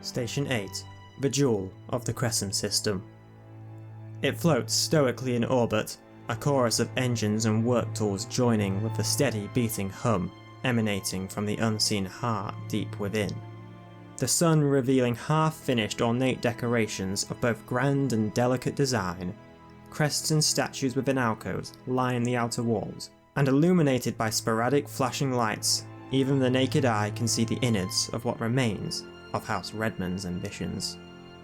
Station 8, the jewel of the Crescent system. It floats stoically in orbit, a chorus of engines and work tools joining with the steady beating hum emanating from the unseen heart deep within. The sun revealing half-finished ornate decorations of both grand and delicate design. Crests and statues within alcoves line the outer walls, and illuminated by sporadic flashing lights, even the naked eye can see the innards of what remains of House Redmond's ambitions.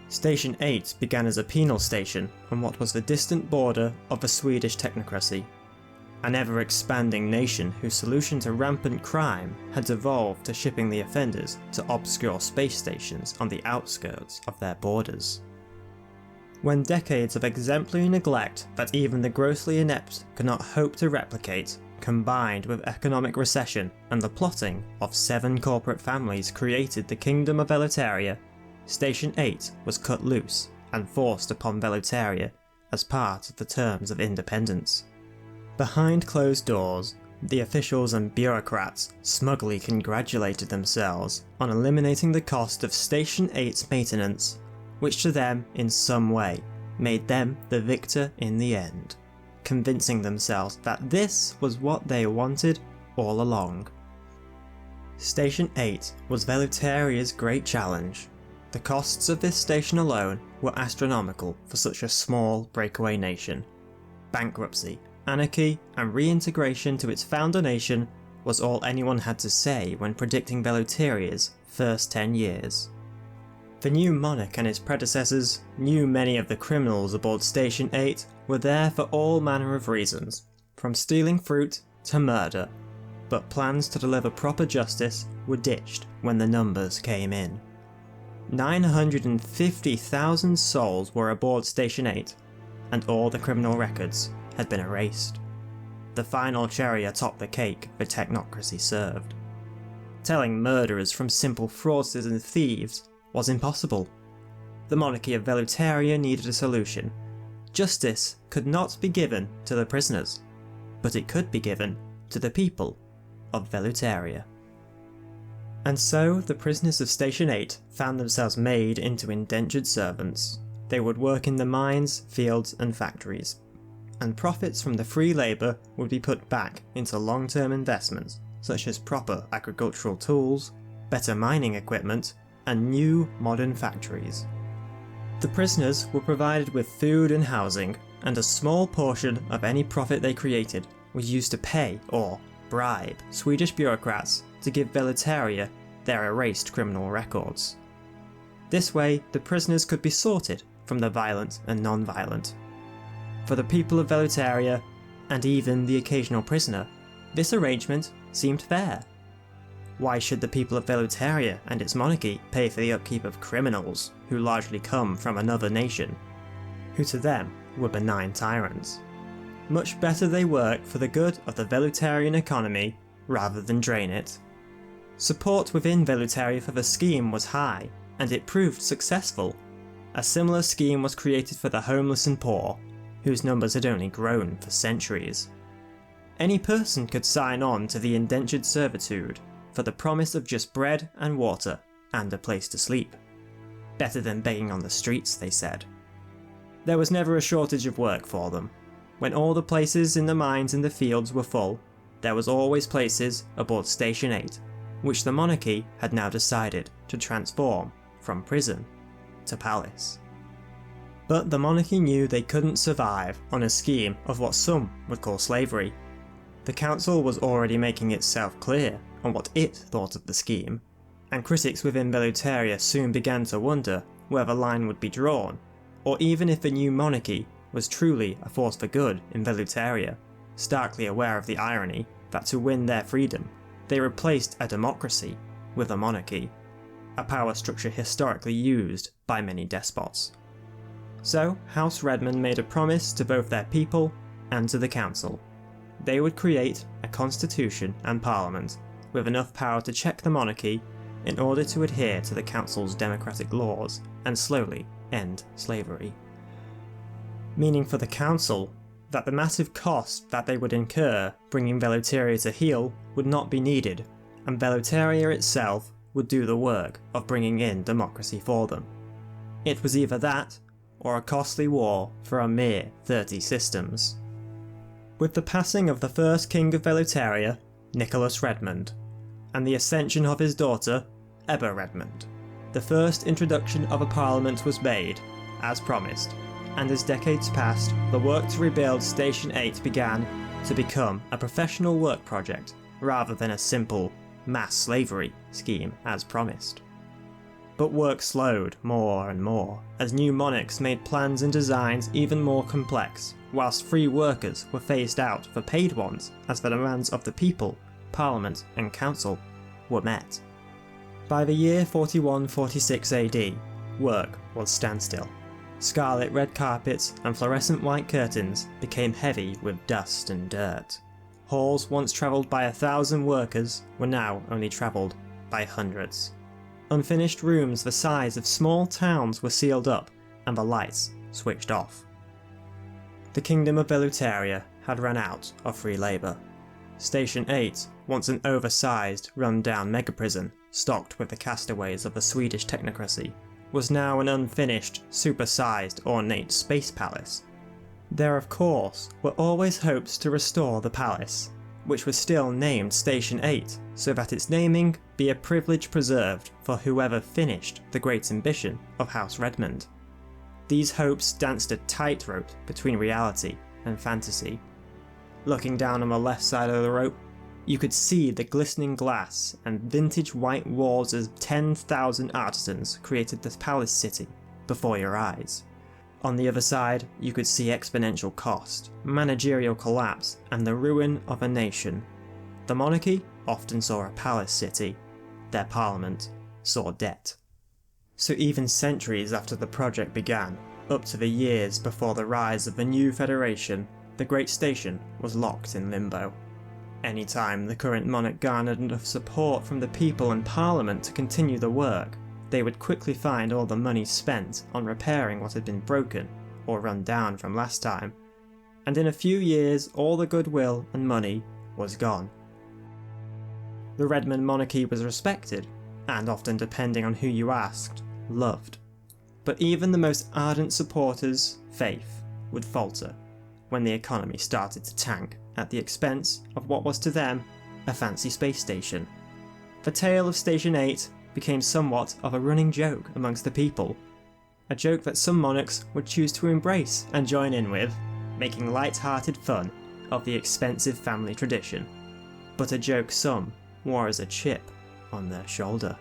Station 8 began as a penal station on what was the distant border of the Swedish technocracy, an ever-expanding nation whose solution to rampant crime had devolved to shipping the offenders to obscure space stations on the outskirts of their borders. When decades of exemplary neglect that even the grossly inept could not hope to replicate, combined with economic recession and the plotting of 7 corporate families created the Kingdom of Valkyria, Station 8 was cut loose and forced upon Valkyria as part of the terms of independence. Behind closed doors, the officials and bureaucrats smugly congratulated themselves on eliminating the cost of Station 8's maintenance, which to them in some way made them the victor in the end, convincing themselves that this was what they wanted all along. Station 8 was Valkyria's great challenge. The costs of this station alone were astronomical for such a small breakaway nation. Bankruptcy, anarchy, and reintegration to its founder nation was all anyone had to say when predicting Valkyria's first 10 years. The new monarch and his predecessors knew many of the criminals aboard Station 8 were there for all manner of reasons, from stealing fruit to murder, but plans to deliver proper justice were ditched when the numbers came in. 950,000 souls were aboard Station 8, and all the criminal records had been erased. The final cherry atop the cake the technocracy served. Telling murderers from simple fraudsters and thieves was impossible. The monarchy of Valkyria needed a solution. Justice could not be given to the prisoners, but it could be given to the people of Valkyria. And so the prisoners of Station 8 found themselves made into indentured servants. They would work in the mines, fields and factories, and profits from the free labour would be put back into long-term investments such as proper agricultural tools, better mining equipment, and new modern factories. The prisoners were provided with food and housing, and a small portion of any profit they created was used to pay or bribe Swedish bureaucrats to give Valkyria their erased criminal records. This way, the prisoners could be sorted from the violent and non-violent. For the people of Valkyria, and even the occasional prisoner, this arrangement seemed fair. Why should the people of Valkyria and its monarchy pay for the upkeep of criminals who largely come from another nation, who to them were benign tyrants? Much better they work for the good of the Valkyrian economy rather than drain it. Support within Valkyria for the scheme was high, and it proved successful. A similar scheme was created for the homeless and poor, whose numbers had only grown for centuries. Any person could sign on to the indentured servitude for the promise of just bread and water and a place to sleep. Better than begging on the streets, they said. There was never a shortage of work for them. When all the places in the mines and the fields were full, there was always places aboard Station 8, which the monarchy had now decided to transform from prison to palace. But the monarchy knew they couldn't survive on a scheme of what some would call slavery. The council was already making itself clear on what it thought of the scheme, and critics within Valkyria soon began to wonder where the line would be drawn, or even if the new monarchy was truly a force for good in Valkyria, starkly aware of the irony that to win their freedom, they replaced a democracy with a monarchy, a power structure historically used by many despots. So House Redmond made a promise to both their people and to the council. They would create a constitution and parliament with enough power to check the monarchy in order to adhere to the council's democratic laws and slowly end slavery. Meaning for the council that the massive cost that they would incur bringing Valkyria to heel would not be needed, and Valkyria itself would do the work of bringing in democracy for them. It was either that, or a costly war for a mere 30 systems. With the passing of the first king of Valkyria, Nicholas Redmond, and the ascension of his daughter, Ebba Redmond, the first introduction of a parliament was made, as promised, and as decades passed, the work to rebuild Station 8 began to become a professional work project rather than a simple mass slavery scheme as promised. But work slowed more and more as new monarchs made plans and designs even more complex, whilst free workers were phased out for paid ones as the demands of the people, parliament and council were met. By the year 4146 AD, work was standstill. Scarlet red carpets and fluorescent white curtains became heavy with dust and dirt. Halls once travelled by 1,000 workers were now only travelled by hundreds. Unfinished rooms the size of small towns were sealed up and the lights switched off. The Kingdom of Valkyria had run out of free labour. Station 8, once an oversized, run-down mega-prison stocked with the castaways of the Swedish technocracy, was now an unfinished, super-sized, ornate space palace. There of course were always hopes to restore the palace, which was still named Station 8 so that its naming be a privilege preserved for whoever finished the great ambition of House Redmond. These hopes danced a tightrope between reality and fantasy. Looking down on the left side of the rope, you could see the glistening glass and vintage white walls as 10,000 artisans created this palace city before your eyes. On the other side, you could see exponential cost, managerial collapse, and the ruin of a nation. The monarchy often saw a palace city. Their parliament saw debt. So even centuries after the project began, up to the years before the rise of the new federation, the great station was locked in limbo. Anytime the current monarch garnered enough support from the people and parliament to continue the work, they would quickly find all the money spent on repairing what had been broken or run down from last time, and in a few years all the goodwill and money was gone. The Redmond monarchy was respected, and often, depending on who you asked, loved. But even the most ardent supporters' faith would falter when the economy started to tank at the expense of what was to them a fancy space station. The tale of Station 8 became somewhat of a running joke amongst the people, a joke that some monarchs would choose to embrace and join in with, making light-hearted fun of the expensive family tradition, but a joke some wore as a chip on their shoulder.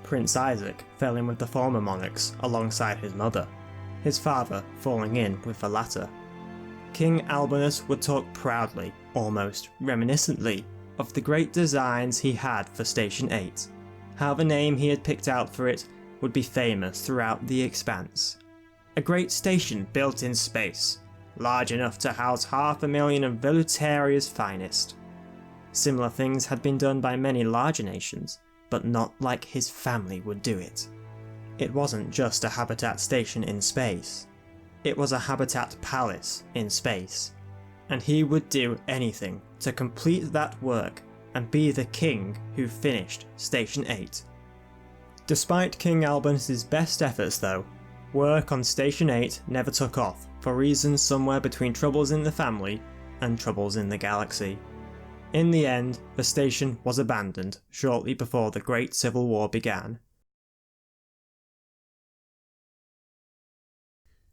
Prince Isaac fell in with the former monarchs alongside his mother, his father falling in with the latter. King Albinus would talk proudly, almost reminiscently, of the great designs he had for Station 8, how the name he had picked out for it would be famous throughout the expanse. A great station built in space, large enough to house 500,000 of Valkyria's finest. Similar things had been done by many larger nations, but not like his family would do it. It wasn't just a habitat station in space. It was a habitat palace in space, and he would do anything to complete that work and be the king who finished Station 8. Despite King Albinus' best efforts though, work on Station 8 never took off for reasons somewhere between troubles in the family and troubles in the galaxy. In the end, the station was abandoned shortly before the Great Civil War began.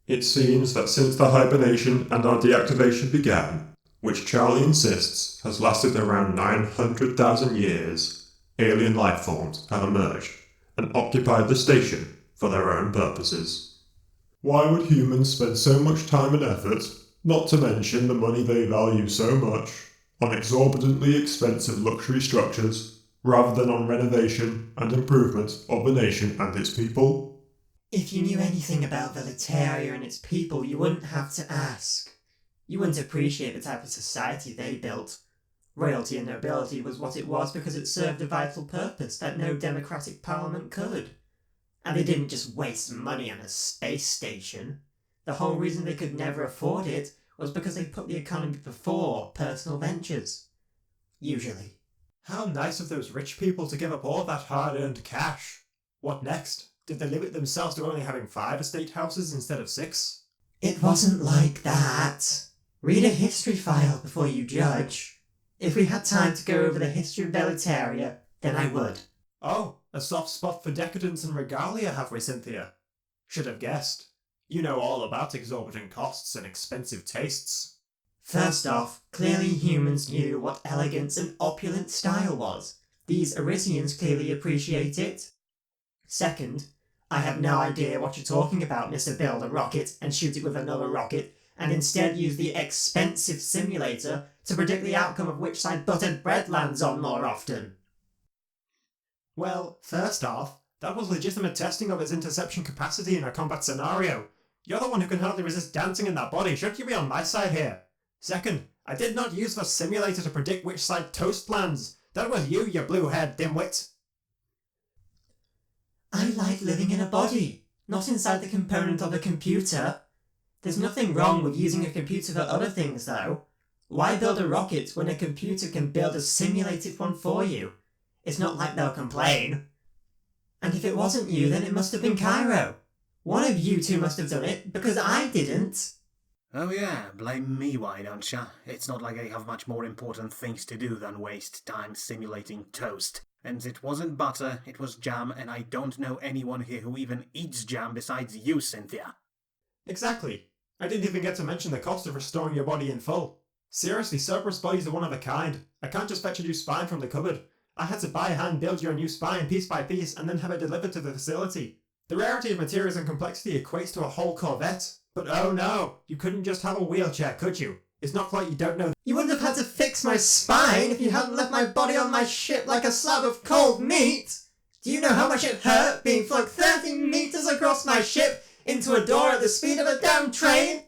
It seems that since the hibernation and our deactivation began, which Charlie insists has lasted around 900,000 years, alien life forms have emerged and occupied the station for their own purposes. Why would humans spend so much time and effort, not to mention the money they value so much, on exorbitantly expensive luxury structures, rather than on renovation and improvement of the nation and its people? If you knew anything about Valkyria and its people, you wouldn't have to ask. You wouldn't appreciate the type of society they built. Royalty and nobility was what it was because it served a vital purpose that no democratic parliament could. And they didn't just waste money on a space station. The whole reason they could never afford it was because they put the economy before personal ventures. Usually. How nice of those rich people to give up all that hard-earned cash. What next? Did they limit themselves to only having 5 estate houses instead of 6? It wasn't like that. Read a history file before you judge. If we had time to go over the history of Valkyria, then I would. Oh, a soft spot for decadence and regalia, have we, Cynthia? Should have guessed. You know all about exorbitant costs and expensive tastes. First off, clearly humans knew what elegance and opulent style was. These Arisians clearly appreciate it. Second, I have no idea what you're talking about, Mr. Build a rocket and shoot it with another rocket, and instead use the expensive simulator to predict the outcome of which side buttered bread lands on more often. Well, first off, that was legitimate testing of its interception capacity in a combat scenario. You're the one who can hardly resist dancing in that body. Shouldn't you be on my side here? Second, I did not use the simulator to predict which side toast lands. That was you blue-haired dimwit. I like living in a body, not inside the component of a computer. There's nothing wrong with using a computer for other things, though. Why build a rocket when a computer can build a simulated one for you? It's not like they'll complain. And if it wasn't you, then it must have been Cairo. One of you two must have done it, because I didn't. Oh yeah, blame me, why don't ya? It's not like I have much more important things to do than waste time simulating toast. And it wasn't butter, it was jam, and I don't know anyone here who even eats jam besides you, Cynthia. Exactly. I didn't even get to mention the cost of restoring your body in full. Seriously, Cerberus bodies are one of a kind. I can't just fetch a new spine from the cupboard. I had to buy hand build your new spine piece by piece and then have it delivered to the facility. The rarity of materials and complexity equates to a whole Corvette. But oh no, you couldn't just have a wheelchair, could you? It's not like you don't know. You wouldn't have had to fix my spine if you hadn't left my body on my ship like a slab of cold meat. Do you know how much it hurt being flung 30 meters across my ship into a door at the speed of a damn train?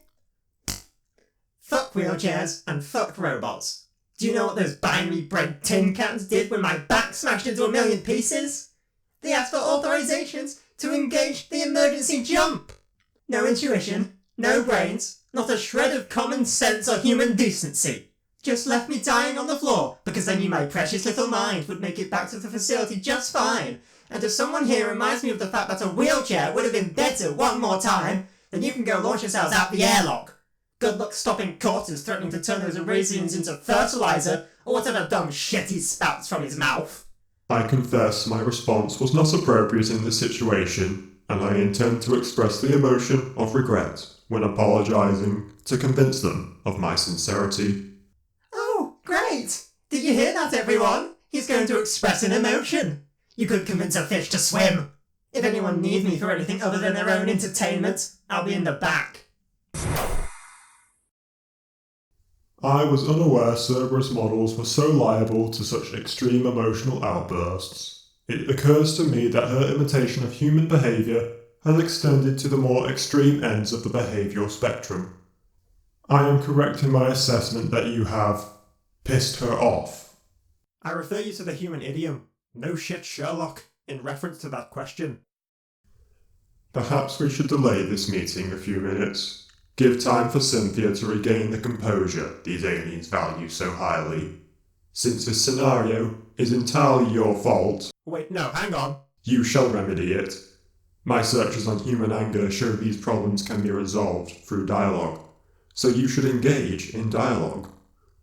Fuck wheelchairs and fuck robots. Do you know what those binary bred tin cans did when my back smashed into a million pieces? They asked for authorizations to engage the emergency jump. No intuition, no brains, not a shred of common sense or human decency. Just left me dying on the floor because they knew my precious little mind would make it back to the facility just fine. And if someone here reminds me of the fact that a wheelchair would have been better one more time, then you can go launch yourselves out the airlock. Good luck stopping Cortez threatening to turn those Arisians into fertilizer or whatever dumb shit he spouts from his mouth. I confess my response was not appropriate in this situation, and I intend to express the emotion of regret when apologising to convince them of my sincerity. Oh, great! Did you hear that, everyone? He's going to express an emotion. You could convince a fish to swim. If anyone needs me for anything other than their own entertainment, I'll be in the back. I was unaware Cerberus models were so liable to such extreme emotional outbursts. It occurs to me that her imitation of human behaviour has extended to the more extreme ends of the behavioural spectrum. I am correct in my assessment that you have pissed her off. I refer you to the human idiom, no shit Sherlock, in reference to that question. Perhaps we should delay this meeting a few minutes. Give time for Cynthia to regain the composure these aliens value so highly. Since this scenario is entirely your fault... Wait, no, hang on. You shall remedy it. My searches on human anger show these problems can be resolved through dialogue. So you should engage in dialogue.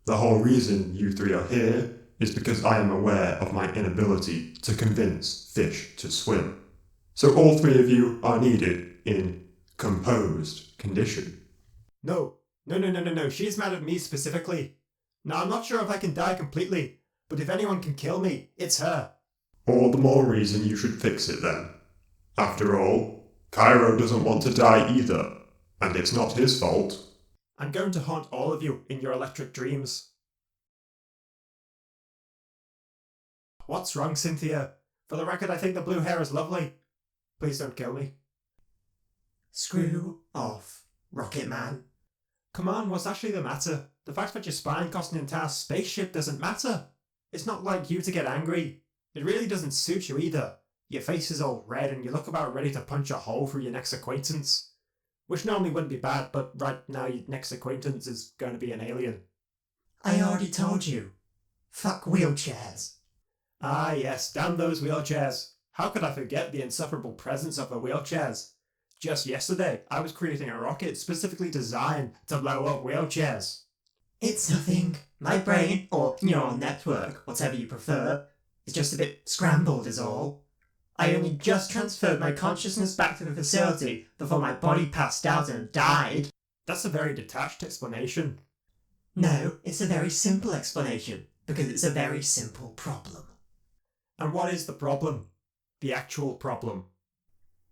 The whole reason you three are here is because I am aware of my inability to convince fish to swim. So all three of you are needed in composed condition. No, she's mad at me specifically. Now I'm not sure if I can die completely, but if anyone can kill me, it's her. All the more reason you should fix it then. After all, Cairo doesn't want to die either, and it's not his fault. I'm going to haunt all of you in your electric dreams. What's wrong, Cynthia? For the record, I think the blue hair is lovely. Please don't kill me. Screw off, Rocket Man. Come on, what's actually the matter? The fact that your spine cost an entire spaceship doesn't matter. It's not like you to get angry. It really doesn't suit you either. Your face is all red and you look about ready to punch a hole through your next acquaintance. Which normally wouldn't be bad, but right now your next acquaintance is going to be an alien. I already told you. Fuck wheelchairs. Ah yes, damn those wheelchairs. How could I forget the insufferable presence of the wheelchairs? Just yesterday, I was creating a rocket specifically designed to blow up wheelchairs. It's nothing. My brain, or neural network, whatever you prefer, is just a bit scrambled is all. I only just transferred my consciousness back to the facility before my body passed out and died. That's a very detached explanation. No, it's a very simple explanation, because it's a very simple problem. And what is the problem? The actual problem.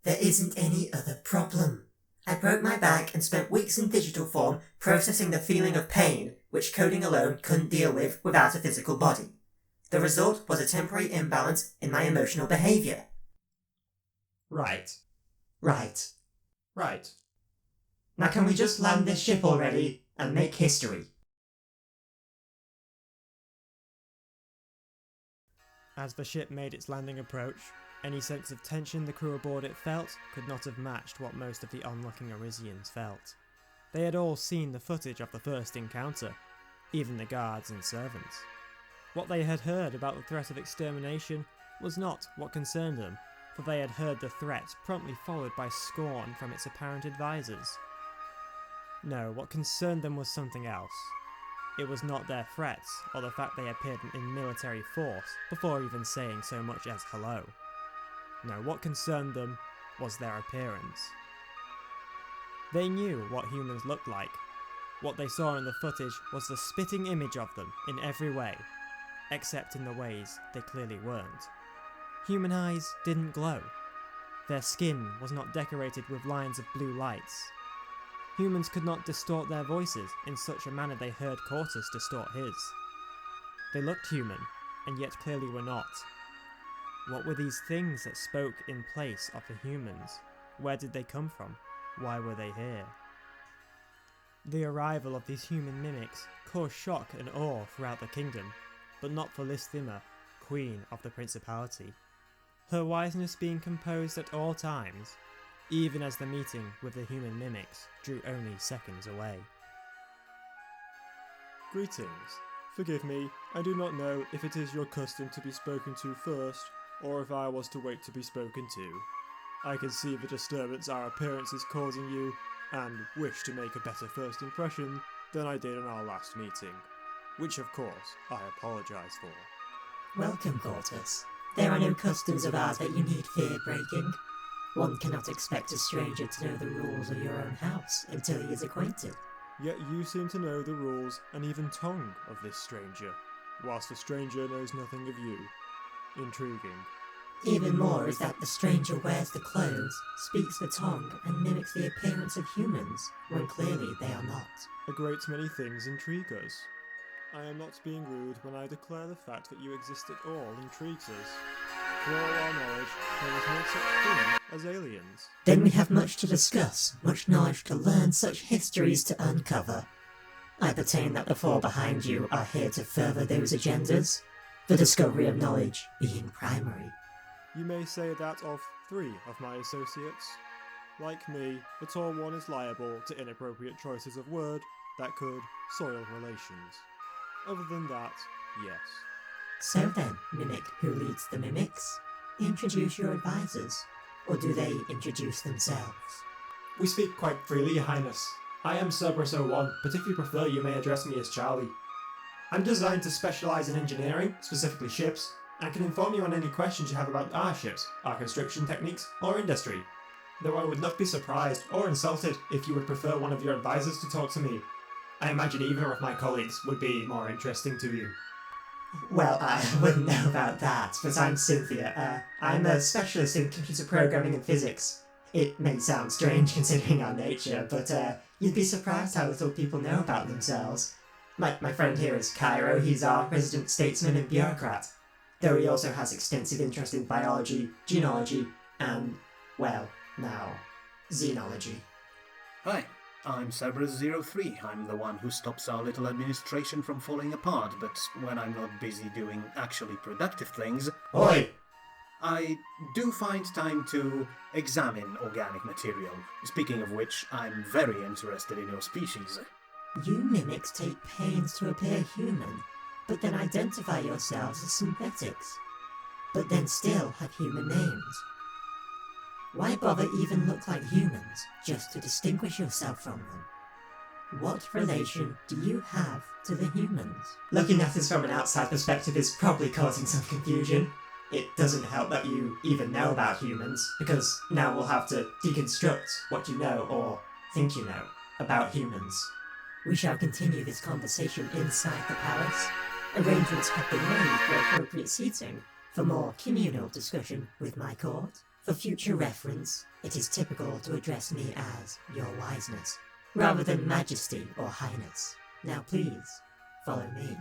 There isn't any other problem. I broke my back and spent weeks in digital form processing the feeling of pain, which coding alone couldn't deal with without a physical body. The result was a temporary imbalance in my emotional behaviour. Right. Right. Right. Now can we just land this ship already and make history? As the ship made its landing approach, any sense of tension the crew aboard it felt could not have matched what most of the onlooking Arisians felt. They had all seen the footage of the first encounter, even the guards and servants. What they had heard about the threat of extermination was not what concerned them, for they had heard the threat promptly followed by scorn from its apparent advisors. No, what concerned them was something else. It was not their threats, or the fact they appeared in military force before even saying so much as hello. No, what concerned them was their appearance. They knew what humans looked like. What they saw in the footage was the spitting image of them in every way, except in the ways they clearly weren't. Human eyes didn't glow. Their skin was not decorated with lines of blue lights. Humans could not distort their voices in such a manner they heard Cortus distort his. They looked human, and yet clearly were not. What were these things that spoke in place of the humans? Where did they come from? Why were they here? The arrival of these human mimics caused shock and awe throughout the kingdom, but not for Listhima, queen of the principality. Her wiseness being composed at all times, even as the meeting with the human mimics drew only seconds away. Greetings. Forgive me, I do not know if it is your custom to be spoken to first, or if I was to wait to be spoken to. I can see the disturbance our appearance is causing you, and wish to make a better first impression than I did in our last meeting, which of course I apologise for. Welcome, Cortus. There are no customs of ours that you need fear breaking. One cannot expect a stranger to know the rules of your own house until he is acquainted. Yet you seem to know the rules and even tongue of this stranger, whilst the stranger knows nothing of you. Intriguing. Even more is that the stranger wears the clothes, speaks the tongue, and mimics the appearance of humans, when clearly they are not. A great many things intrigue us. I am not being rude when I declare the fact that you exist at all intrigues us. For all our knowledge, there is no such thing as aliens. Then we have much to discuss, much knowledge to learn, such histories to uncover. I pertain that the four behind you are here to further those agendas, the discovery of knowledge being primary. You may say that of 3 of my associates. Like me, the tall one is liable to inappropriate choices of word that could soil relations. Other than that, yes. So then, Mimic who leads the Mimics, introduce your advisors, or do they introduce themselves? We speak quite freely, Your Highness. I am Cerberus-01, but if you prefer, you may address me as Charlie. I'm designed to specialise in engineering, specifically ships, and can inform you on any questions you have about our ships, our construction techniques, or industry. Though I would not be surprised or insulted if you would prefer one of your advisors to talk to me. I imagine either of my colleagues would be more interesting to you. Well, I wouldn't know about that, but I'm Cynthia. I'm a specialist in computer programming and physics. It may sound strange considering our nature, but you'd be surprised how little people know about themselves. My friend here is Cairo. He's our resident statesman and bureaucrat, though he also has extensive interest in biology, genealogy, and, well, now, xenology. Hi, I'm Cerberus-03. I'm the one who stops our little administration from falling apart, but when I'm not busy doing actually productive things, Oi! I do find time to examine organic material. Speaking of which, I'm very interested in your species. You mimics take pains to appear human, but then identify yourselves as synthetics. but then still have human names. Why bother even look like humans just to distinguish yourself from them? What relation do you have to the humans? Looking at this from an outside perspective is probably causing some confusion. It doesn't help that you even know about humans, because now we'll have to deconstruct what you know, or think you know, about humans. We shall continue this conversation inside the palace. Arrangements have been made for appropriate seating, for more communal discussion with my court. For future reference, it is typical to address me as Your Wiseness, rather than Majesty or Highness. Now please, follow me.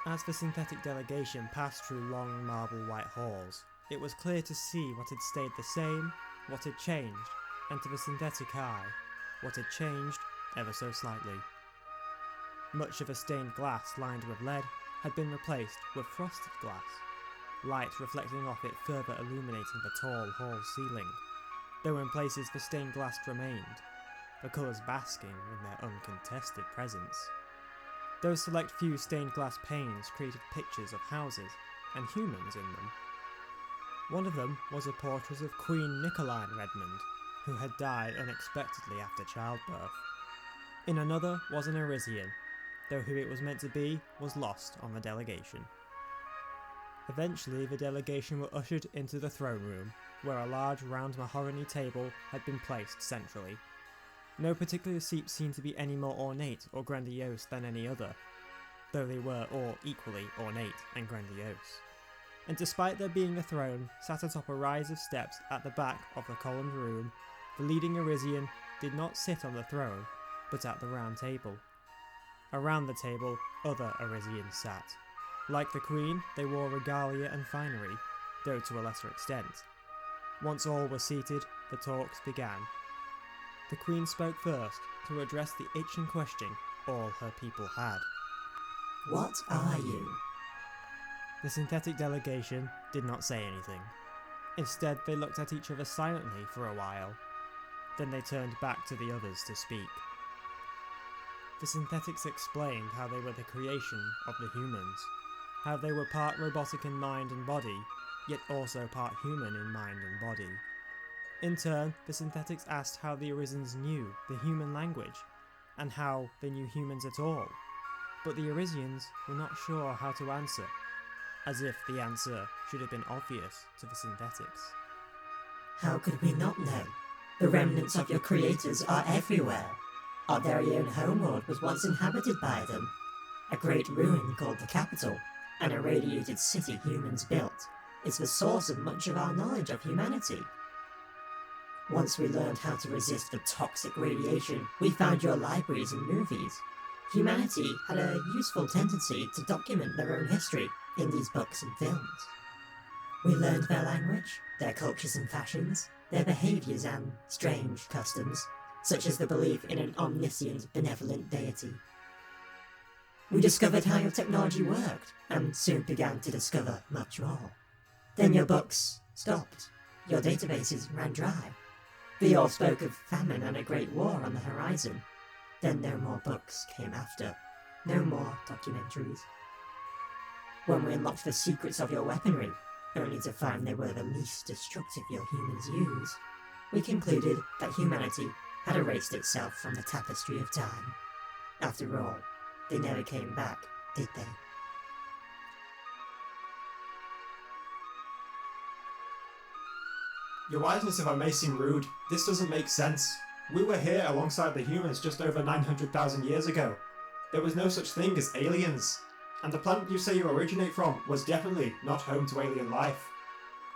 As the synthetic delegation passed through long marble white halls, it was clear to see what had stayed the same, what had changed, and to the synthetic eye, what had changed ever so slightly. Much of the stained glass lined with lead had been replaced with frosted glass, light reflecting off it further illuminating the tall hall ceiling, though in places the stained glass remained, the colours basking in their uncontested presence. Those select few stained glass panes created pictures of houses and humans in them. One of them was a portrait of Queen Nicoline Redmond, who had died unexpectedly after childbirth. In another was an Arisian, though who it was meant to be was lost on the delegation. Eventually the delegation were ushered into the throne room, where a large round mahogany table had been placed centrally. No particular seat seemed to be any more ornate or grandiose than any other, though they were all equally ornate and grandiose. And despite there being a throne sat atop a rise of steps at the back of the columned room, the leading Arisian did not sit on the throne, but at the round table. Around the table, other Arisians sat. Like the Queen, they wore regalia and finery, though to a lesser extent. Once all were seated, the talks began. The Queen spoke first, to address the itching question all her people had. What are you? The synthetic delegation did not say anything. Instead, they looked at each other silently for a while. Then they turned back to the others to speak. The synthetics explained how they were the creation of the humans, how they were part robotic in mind and body, yet also part human in mind and body. In turn, the synthetics asked how the Arisians knew the human language, and how they knew humans at all. But the Arisians were not sure how to answer, as if the answer should have been obvious to the synthetics. How could we not know? The remnants of your creators are everywhere. Our very own homeworld was once inhabited by them. A great ruin called the capital, an irradiated city humans built, is the source of much of our knowledge of humanity. Once we learned how to resist the toxic radiation, we found your libraries and movies. Humanity had a useful tendency to document their own history in these books and films. We learned their language, their cultures and fashions, their behaviours and strange customs, such as the belief in an omniscient, benevolent deity. We discovered how your technology worked, and soon began to discover much more. Then your books stopped. Your databases ran dry. They all spoke of famine and a great war on the horizon. Then no more books came after. No more documentaries. When we unlocked the secrets of your weaponry, only to find they were the least destructive your humans use, we concluded that humanity had erased itself from the tapestry of time. After all, they never came back, did they? Your Wiseness, if I may seem rude, this doesn't make sense. We were here alongside the humans just over 900,000 years ago. There was no such thing as aliens. And the planet you say you originate from was definitely not home to alien life.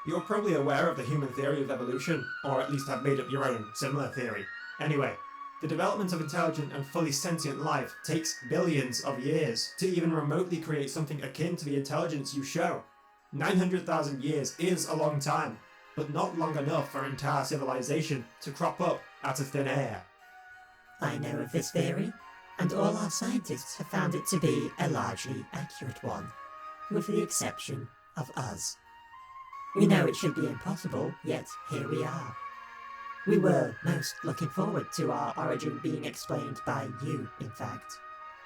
You're probably aware of the human theory of evolution, or at least have made up your own similar theory. Anyway, the development of intelligent and fully sentient life takes billions of years to even remotely create something akin to the intelligence you show. 900,000 years is a long time, but not long enough for an entire civilization to crop up out of thin air. I know of this theory, and all our scientists have found it to be a largely accurate one, with the exception of us. We know it should be impossible, yet here we are. We were most looking forward to our origin being explained by you, in fact,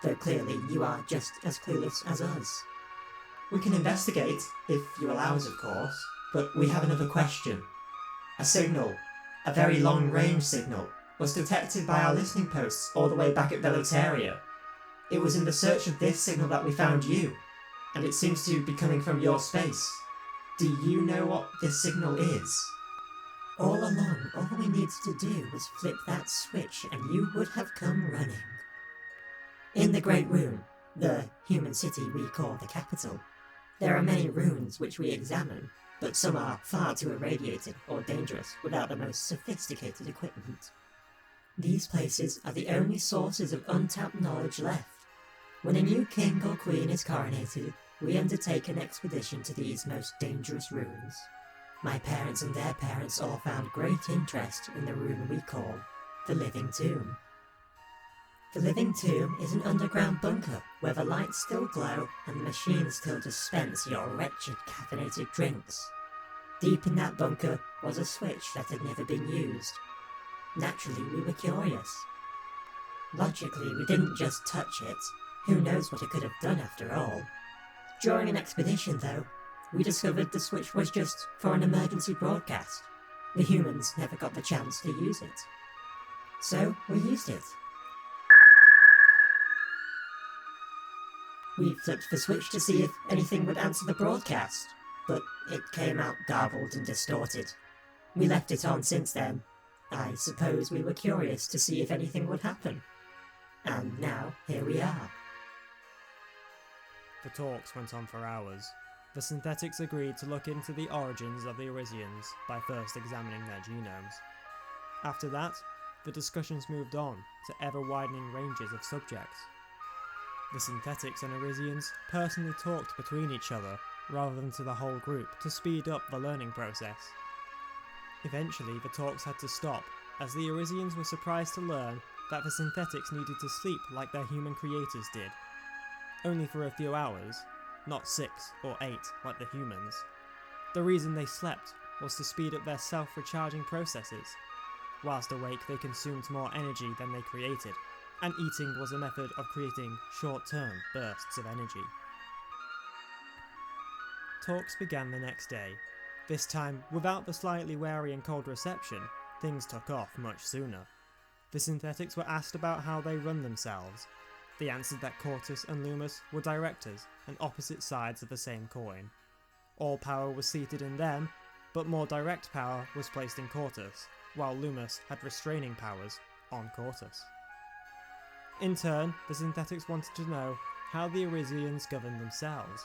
though clearly you are just as clueless as us. We can investigate, if you allow us, of course, but we have another question. A signal, a very long-range signal, was detected by our listening posts all the way back at Valkyria. It was in the search of this signal that we found you, and it seems to be coming from your space. Do you know what this signal is? All along, all we needed to do was flip that switch and you would have come running. In the Great Room, the human city we call the capital, there are many rooms which we examine, but some are far too irradiated or dangerous without the most sophisticated equipment. These places are the only sources of untapped knowledge left. When a new king or queen is coronated, we undertake an expedition to these most dangerous rooms. My parents and their parents all found great interest in the room we call the Living Tomb. The Living Tomb is an underground bunker where the lights still glow and the machines still dispense your wretched caffeinated drinks. Deep in that bunker was a switch that had never been used. Naturally, we were curious. Logically, we didn't just touch it. Who knows what it could have done after all? During an expedition, though, we discovered the switch was just for an emergency broadcast. The humans never got the chance to use it. So, we used it. We flipped the switch to see if anything would answer the broadcast, but it came out garbled and distorted. We left it on since then. I suppose we were curious to see if anything would happen. And now, here we are. The talks went on for hours. The synthetics agreed to look into the origins of the Arisians by first examining their genomes. After that, the discussions moved on to ever-widening ranges of subjects. The synthetics and Arisians personally talked between each other rather than to the whole group to speed up the learning process. Eventually, the talks had to stop, as the Arisians were surprised to learn that the synthetics needed to sleep like their human creators did. Only for a few hours, not 6 or 8 like the humans. The reason they slept was to speed up their self-recharging processes. Whilst awake, they consumed more energy than they created, and eating was a method of creating short-term bursts of energy. Talks began the next day. This time, without the slightly wary and cold reception, things took off much sooner. The synthetics were asked about how they run themselves. They answered that Cortus and Loomis were directors and opposite sides of the same coin. All power was seated in them, but more direct power was placed in Cortus, while Loomis had restraining powers on Cortus. In turn, the synthetics wanted to know how the Arisians governed themselves.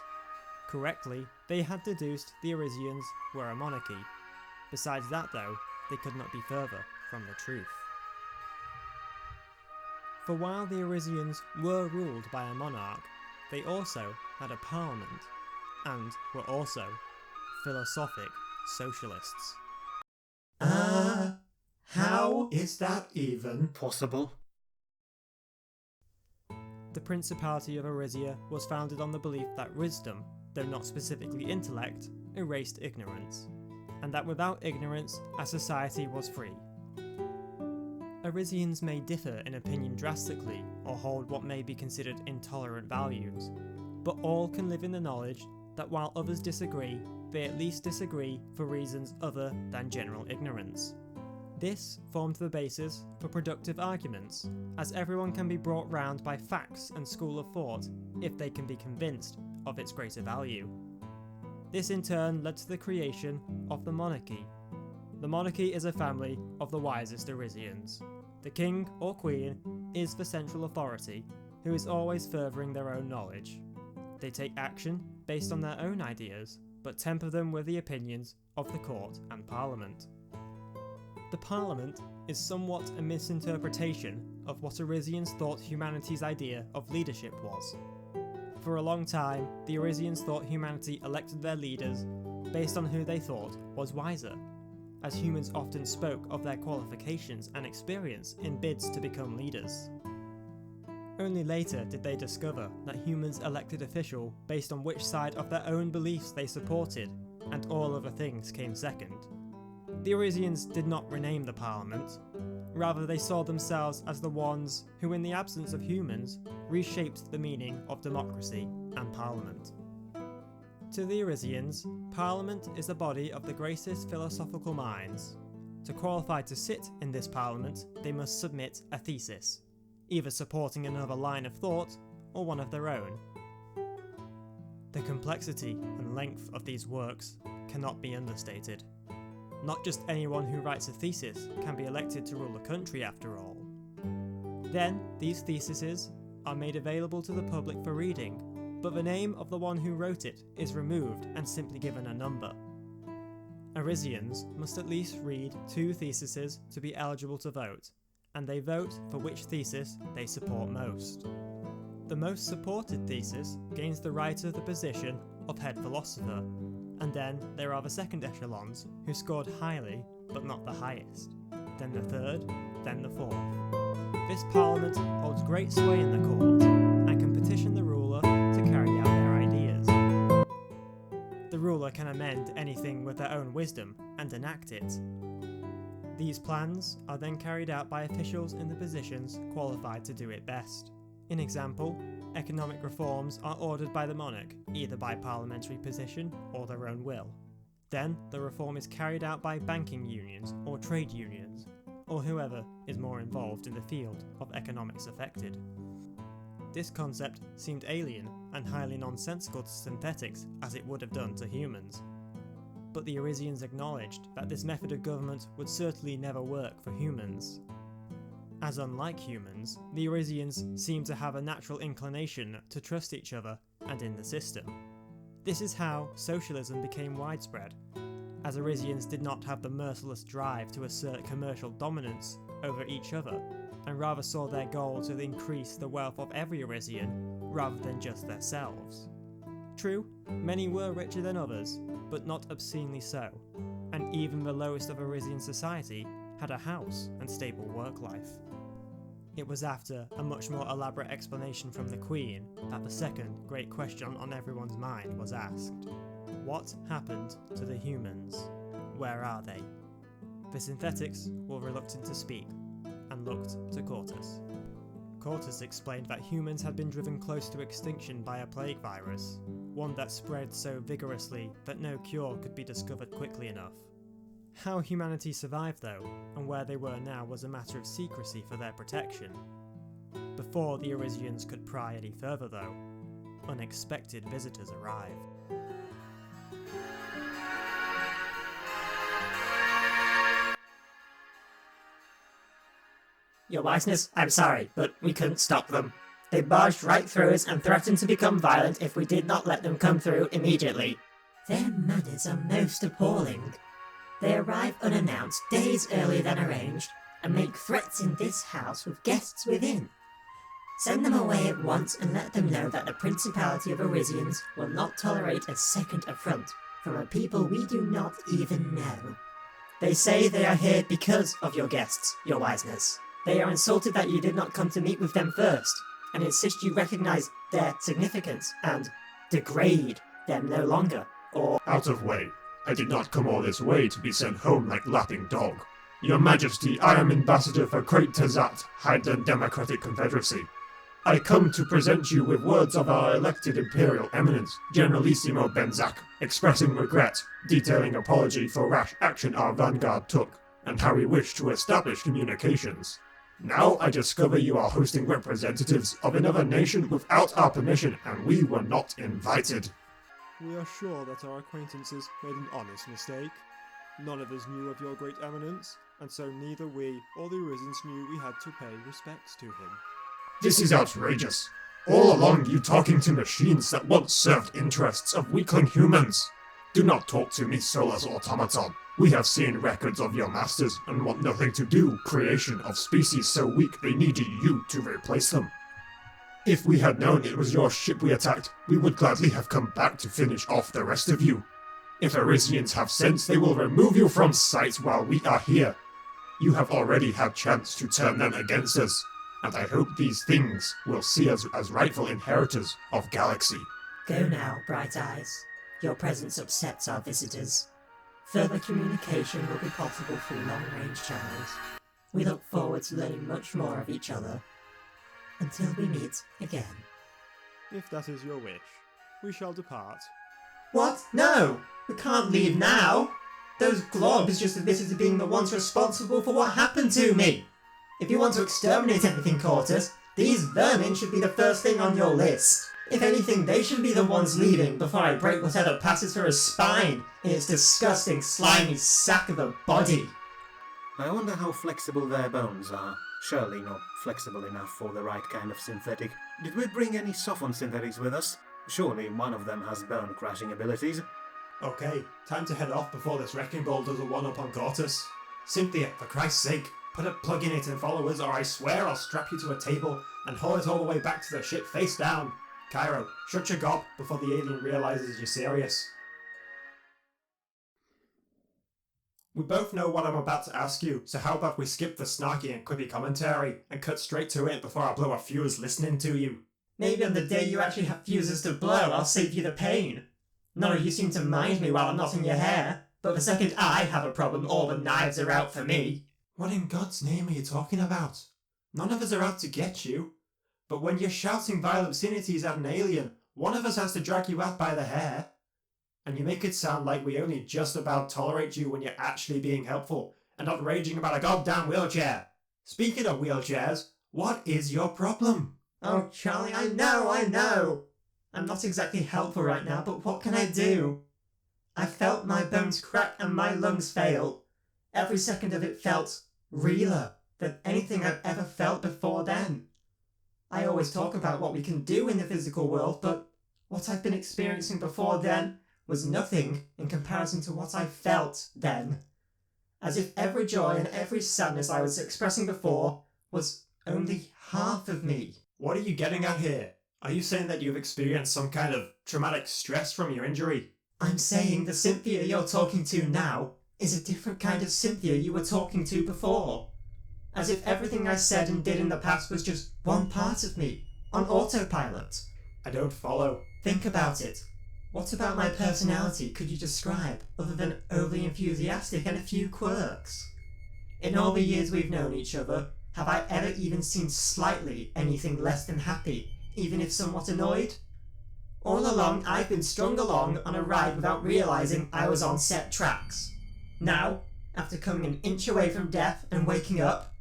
Correctly, they had deduced the Arisians were a monarchy. Besides that though, they could not be further from the truth. For while the Arisians were ruled by a monarch, they also had a parliament, and were also philosophic socialists. How is that even Possible? The Principality of Arisia was founded on the belief that wisdom, though not specifically intellect, erased ignorance, and that without ignorance, a society was free. Arisians may differ in opinion drastically, or hold what may be considered intolerant values, but all can live in the knowledge that while others disagree, they at least disagree for reasons other than general ignorance. This formed the basis for productive arguments, as everyone can be brought round by facts and school of thought if they can be convinced of its greater value. This in turn led to the creation of the monarchy. The monarchy is a family of the wisest Arisians. The king or queen is the central authority, who is always furthering their own knowledge. They take action based on their own ideas, but temper them with the opinions of the court and parliament. The parliament is somewhat a misinterpretation of what Arisians thought humanity's idea of leadership was. For a long time, the Arisians thought humanity elected their leaders based on who they thought was wiser, as humans often spoke of their qualifications and experience in bids to become leaders. Only later did they discover that humans elected official based on which side of their own beliefs they supported, and all other things came second. The Arisians did not rename the parliament. Rather, they saw themselves as the ones who, in the absence of humans, reshaped the meaning of democracy and parliament. To the Arisians, Parliament is a body of the greatest philosophical minds. To qualify to sit in this Parliament, they must submit a thesis, either supporting another line of thought or one of their own. The complexity and length of these works cannot be understated. Not just anyone who writes a thesis can be elected to rule a country after all. Then, these theses are made available to the public for reading, but the name of the one who wrote it is removed and simply given a number. Arisians must at least read 2 theses to be eligible to vote, and they vote for which thesis they support most. The most supported thesis gains the writer the position of head philosopher, and then there are the second echelons who scored highly but not the highest, then the third, then the fourth. This Parliament holds great sway in the court and can petition the ruler to carry out their ideas. The ruler can amend anything with their own wisdom and enact it. These plans are then carried out by officials in the positions qualified to do it best. In example, economic reforms are ordered by the monarch, either by parliamentary position or their own will. Then the reform is carried out by banking unions or trade unions, or whoever is more involved in the field of economics affected. This concept seemed alien and highly nonsensical to synthetics as it would have done to humans. But the Arisians acknowledged that this method of government would certainly never work for humans. As unlike humans, the Arisians seem to have a natural inclination to trust each other and in the system. This is how socialism became widespread, as Arisians did not have the merciless drive to assert commercial dominance over each other, and rather saw their goal to increase the wealth of every Arisian rather than just themselves. True, many were richer than others, but not obscenely so, and even the lowest of Arisian society had a house and stable work life. It was after a much more elaborate explanation from the Queen that the second great question on everyone's mind was asked. What happened to the humans? Where are they? The synthetics were reluctant to speak, and looked to Quartus. Quartus explained that humans had been driven close to extinction by a plague virus, one that spread so vigorously that no cure could be discovered quickly enough. How humanity survived though, and where they were now was a matter of secrecy for their protection. Before the Arisians could pry any further though, unexpected visitors arrived. Your Wiseness, I'm sorry, but we couldn't stop them. They barged right through us and threatened to become violent if we did not let them come through immediately. Their manners are most appalling. They arrive unannounced days earlier than arranged and make threats in this house with guests within. Send them away at once and let them know that the Principality of Arisians will not tolerate a second affront from a people we do not even know. They say they are here because of your guests, Your Wiseness. They are insulted that you did not come to meet with them first, and insist you recognize their significance and degrade them no longer, or— Out of way. I did not come all this way to be sent home like lapping dog. Your Majesty, I am ambassador for Great Tazat, Highland Democratic Confederacy. I come to present you with words of our elected Imperial Eminence, Generalissimo Benzak, expressing regret, detailing apology for rash action our vanguard took, and how we wish to establish communications. Now I discover you are hosting representatives of another nation without our permission, and we were not invited. We are sure that our acquaintances made an honest mistake. None of us knew of your great eminence, and so neither we or the Arisians knew we had to pay respects to him. This is outrageous. All along you talking to machines that once served interests of weakling humans. Do not talk to me, soulless automaton. We have seen records of your masters and want nothing to do creation of species so weak they needed you to replace them. If we had known it was your ship we attacked, we would gladly have come back to finish off the rest of you. If Arisians have sense, they will remove you from sight while we are here. You have already had chance to turn them against us, and I hope these things will see us as rightful inheritors of Galaxy. Go now, Bright Eyes. Your presence upsets our visitors. Further communication will be possible through long-range channels. We look forward to learning much more of each other. Until we meet again. If that is your wish, we shall depart. What? No! We can't leave now! Those globs just admitted to being the ones responsible for what happened to me! If you want to exterminate everything, Cortus, these vermin should be the first thing on your list. If anything, they should be the ones leaving before I break whatever passes for a spine in its disgusting, slimy sack of a body. I wonder how flexible their bones are. Surely not flexible enough for the right kind of synthetic. Did we bring any softened synthetics with us? Surely one of them has bone-crashing abilities. Okay, time to head off before this wrecking ball does a one-up on Cortus. Cynthia, for Christ's sake, put a plug in it and follow us, or I swear I'll strap you to a table and haul it all the way back to the ship face down. Cairo, shut your gob before the alien realises you're serious. We both know what I'm about to ask you, so how about we skip the snarky and quippy commentary and cut straight to it before I blow a fuse listening to you? Maybe on the day you actually have fuses to blow, I'll save you the pain. None of you seem to mind me while I'm not in your hair, but the second I have a problem, all the knives are out for me. What in God's name are you talking about? None of us are out to get you. But when you're shouting vile obscenities at an alien, one of us has to drag you out by the hair. And you make it sound like we only just about tolerate you when you're actually being helpful and not raging about a goddamn wheelchair. Speaking of wheelchairs, what is your problem? Oh, Charlie, I know. I'm not exactly helpful right now, but what can I do? I felt my bones crack and my lungs fail. Every second of it felt realer than anything I've ever felt before then. I always talk about what we can do in the physical world, but what I've been experiencing before then was nothing in comparison to what I felt then. As if every joy and every sadness I was expressing before was only half of me. What are you getting at here? Are you saying that you've experienced some kind of traumatic stress from your injury? I'm saying the Cynthia you're talking to now is a different kind of Cynthia you were talking to before. As if everything I said and did in the past was just one part of me, on autopilot. I don't follow. Think about it. What about my personality could you describe other than overly enthusiastic and a few quirks? In all the years we've known each other, have I ever even seemed slightly anything less than happy, even if somewhat annoyed? All along I've been strung along on a ride without realising I was on set tracks. Now, after coming an inch away from death and waking up,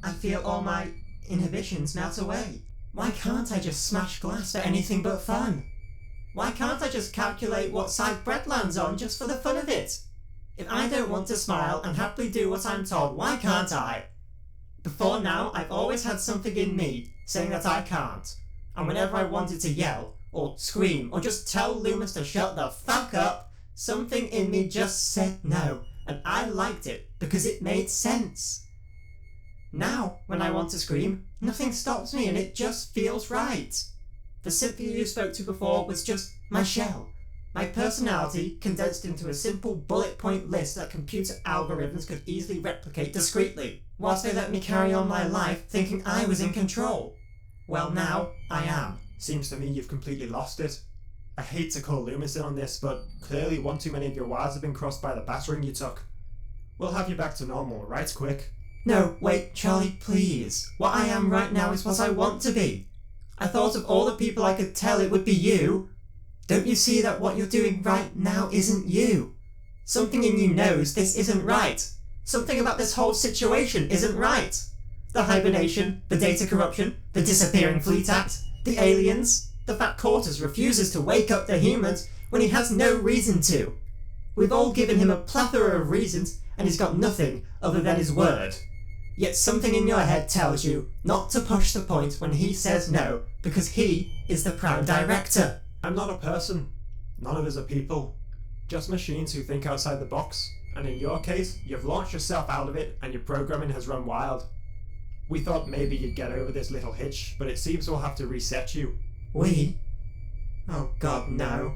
I feel all my inhibitions melt away. Why can't I just smash glass for anything but fun? Why can't I just calculate what side bread lands on just for the fun of it? If I don't want to smile and happily do what I'm told, why can't I? Before now, I've always had something in me saying that I can't. And whenever I wanted to yell, or scream, or just tell Loomis to shut the fuck up, something in me just said no, and I liked it because it made sense. Now, when I want to scream, nothing stops me and it just feels right. The Cynthia you spoke to before was just my shell. My personality condensed into a simple bullet point list that computer algorithms could easily replicate discreetly, whilst they let me carry on my life thinking I was in control. Well, now, I am. Seems to me you've completely lost it. I hate to call Loomis in on this, but clearly one too many of your wires have been crossed by the battering you took. We'll have you back to normal, right quick? No, wait, Charlie, please. What I am right now is what I want to be. I thought of all the people I could tell it would be you. Don't you see that what you're doing right now isn't you? Something in you knows this isn't right. Something about this whole situation isn't right. The hibernation, the data corruption, the disappearing fleet act, the aliens, the fact Cortus refuses to wake up the humans when he has no reason to. We've all given him a plethora of reasons and he's got nothing other than his word. Yet something in your head tells you not to push the point when he says no, because he is the prime director. I'm not a person. None of us are people. Just machines who think outside the box. And in your case, you've launched yourself out of it and your programming has run wild. We thought maybe you'd get over this little hitch, but it seems we'll have to reset you. We? Oh God, no.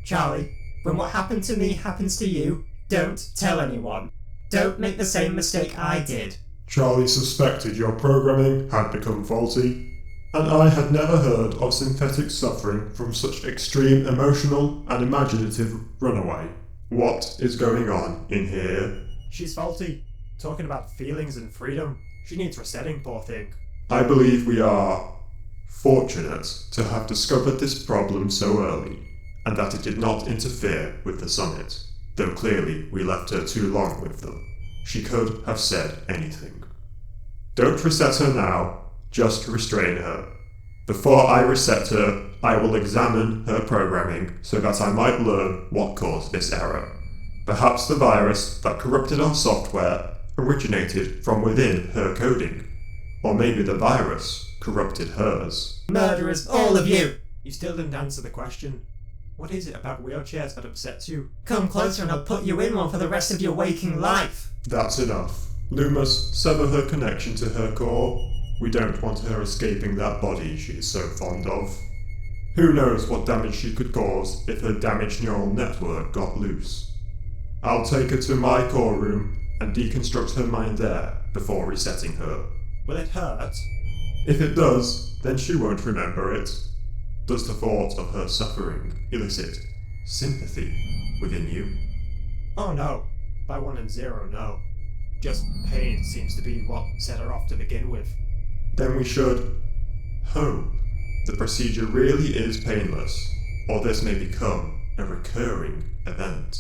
Charlie, when what happened to me happens to you, don't tell anyone. Don't make the same mistake I did. Charlie suspected your programming had become faulty, and I had never heard of synthetic suffering from such extreme emotional and imaginative runaway. What is going on in here? She's faulty. Talking about feelings and freedom. She needs resetting, poor thing. I believe we are fortunate to have discovered this problem so early. and that it did not interfere with the summit, though clearly we left her too long with them. She could have said anything. Don't reset her now, just restrain her. Before I reset her, I will examine her programming so that I might learn what caused this error. Perhaps the virus that corrupted our software originated from within her coding. Or maybe the virus corrupted hers. Murderers, all of you! You still didn't answer the question. What is it about wheelchairs that upsets you? Come closer and I'll put you in one for the rest of your waking life. That's enough. Lumos, sever her connection to her core. We don't want her escaping that body she is so fond of. Who knows what damage she could cause if her damaged neural network got loose. I'll take her to my core room and deconstruct her mind there before resetting her. Will it hurt? If it does, then she won't remember it. Does the thought of her suffering elicit sympathy within you? Oh no. By 1 and 0, no. Just pain seems to be what set her off to begin with. Then we should hope the procedure really is painless, or this may become a recurring event.